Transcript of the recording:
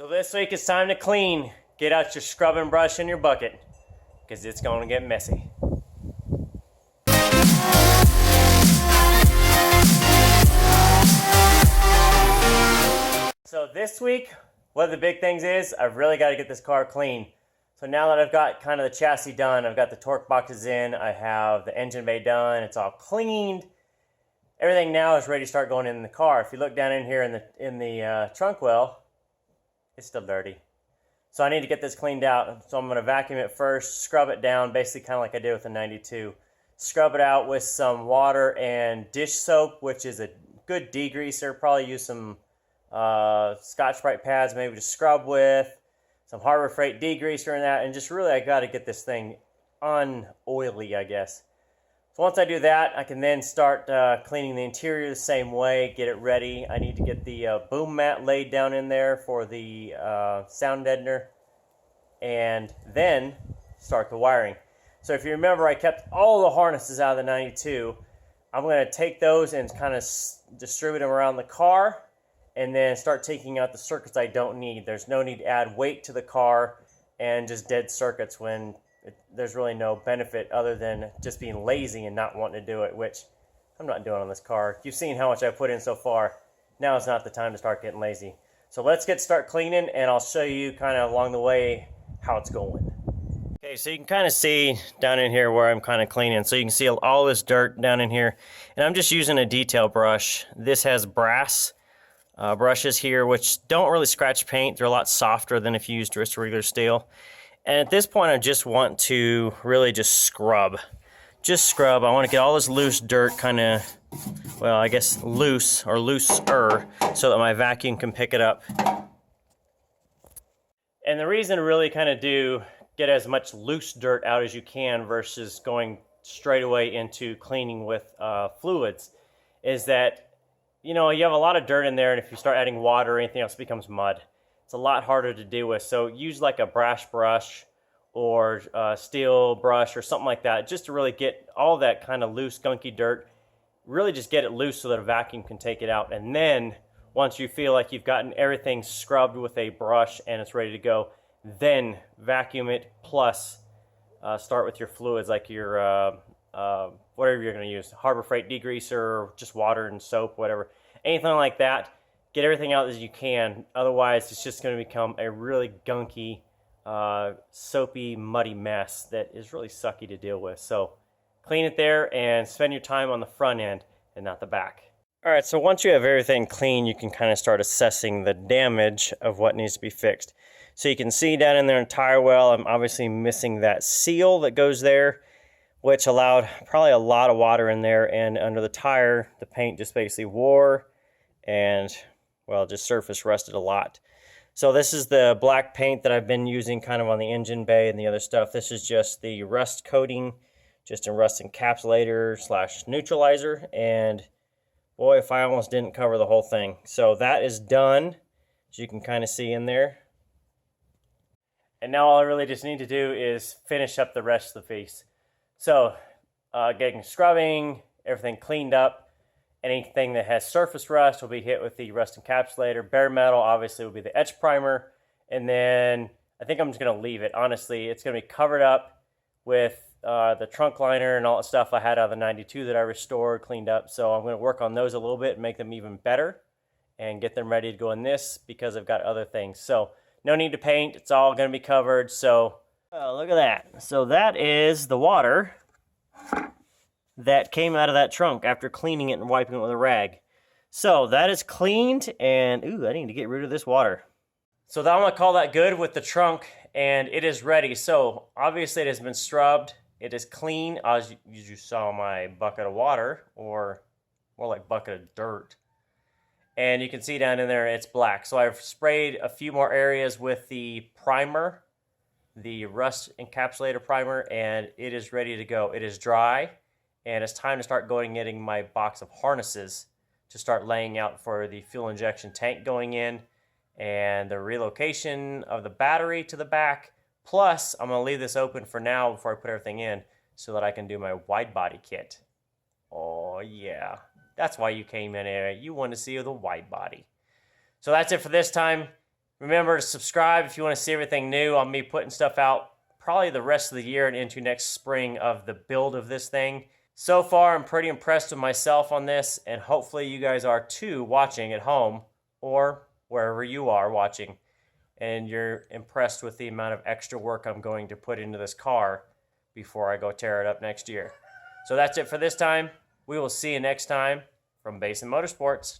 So this week it's time to clean. Get out your scrubbing brush and your bucket, because it's going to get messy. So this week, one of the big things is I've really got to get this car clean. So now that I've got kind of the chassis done, I've got the torque boxes in, I have the engine bay done, it's all cleaned. Everything now is ready to start going in the car. If you look down in here in the trunk well, it's still dirty. So I need to get this cleaned out. So I'm going to vacuum it first, scrub it down, basically kind of like I did with the 92. Scrub it out with some water and dish soap, which is a good degreaser. Probably use some Scotch-Brite pads maybe to scrub with, some Harbor Freight degreaser in that, and just really I got to get this thing unoily, I guess. So once I do that, I can then start cleaning the interior the same way, get it ready. I need to get the boom mat laid down in there for the sound deadener, and then start the wiring. So if you remember, I kept all the harnesses out of the 92. I'm going to take those and kind of distribute them around the car, and then start taking out the circuits I don't need. There's no need to add weight to the car and just dead circuits when there's really no benefit other than just being lazy and not wanting to do it, which I'm not doing on this car. You've seen how much I've put in so far. Now is not the time to start getting lazy. So let's start cleaning, and I'll show you kind of along the way how it's going. Okay, so you can kind of see down in here where I'm kind of cleaning. So you can see all this dirt down in here, and I'm just using a detail brush. This has brass brushes here, which don't really scratch paint. They're a lot softer than if you used just regular steel. And at this point, I just want to really just scrub. Just scrub. I want to get all this loose dirt kind of, well, I guess loose or looser, so that my vacuum can pick it up. And the reason to really kind of get as much loose dirt out as you can versus going straight away into cleaning with fluids is that, you know, you have a lot of dirt in there, and if you start adding water or anything else, it becomes mud. It's a lot harder to deal with. So use like a brass brush or a steel brush or something like that, just to really get all that kind of loose, gunky dirt. Really just get it loose so that a vacuum can take it out. And then once you feel like you've gotten everything scrubbed with a brush and it's ready to go, then vacuum it, plus start with your fluids like your whatever you're going to use, Harbor Freight degreaser, just water and soap, whatever, anything like that. Get everything out as you can. Otherwise, it's just going to become a really gunky, soapy, muddy mess that is really sucky to deal with. So clean it there and spend your time on the front end and not the back. All right, so once you have everything clean, you can kind of start assessing the damage of what needs to be fixed. So you can see down in there in tire well, I'm obviously missing that seal that goes there, which allowed probably a lot of water in there, and under the tire, the paint just basically wore and, well, just surface rusted a lot. So this is the black paint that I've been using kind of on the engine bay and the other stuff. This is just the rust coating, just in rust encapsulator / neutralizer, and boy, if I almost didn't cover the whole thing. So that is done, as you can kind of see in there. And now all I really just need to do is finish up the rest of the piece. So getting scrubbing, everything cleaned up. Anything that has surface rust will be hit with the rust encapsulator. Bare metal obviously will be the etch primer. And then I think I'm just going to leave it. Honestly, it's going to be covered up with the trunk liner and all that stuff I had out of the 92 that I restored, cleaned up. So I'm going to work on those a little bit and make them even better and get them ready to go in this, because I've got other things. So no need to paint. It's all going to be covered. So look at that. So that is the water that came out of that trunk after cleaning it and wiping it with a rag. So that is cleaned, and ooh, I need to get rid of this water. So now I'm going to call that good with the trunk, and it is ready. So obviously it has been scrubbed. It is clean, as you saw my bucket of water, or more like bucket of dirt. And you can see down in there it's black. So I've sprayed a few more areas with the primer, the rust encapsulator primer, and it is ready to go. It is dry, and it's time to start getting my box of harnesses to start laying out for the fuel injection tank going in, and the relocation of the battery to the back. Plus, I'm going to leave this open for now before I put everything in, so that I can do my wide body kit. Oh yeah, that's why you came in here. You want to see the wide body. So that's it for this time. Remember to subscribe if you want to see everything new. I'll be putting stuff out probably the rest of the year and into next spring of the build of this thing. So far, I'm pretty impressed with myself on this, and hopefully you guys are too, watching at home or wherever you are watching, and you're impressed with the amount of extra work I'm going to put into this car before I go tear it up next year. So that's it for this time. We will see you next time from Basin Motorsports.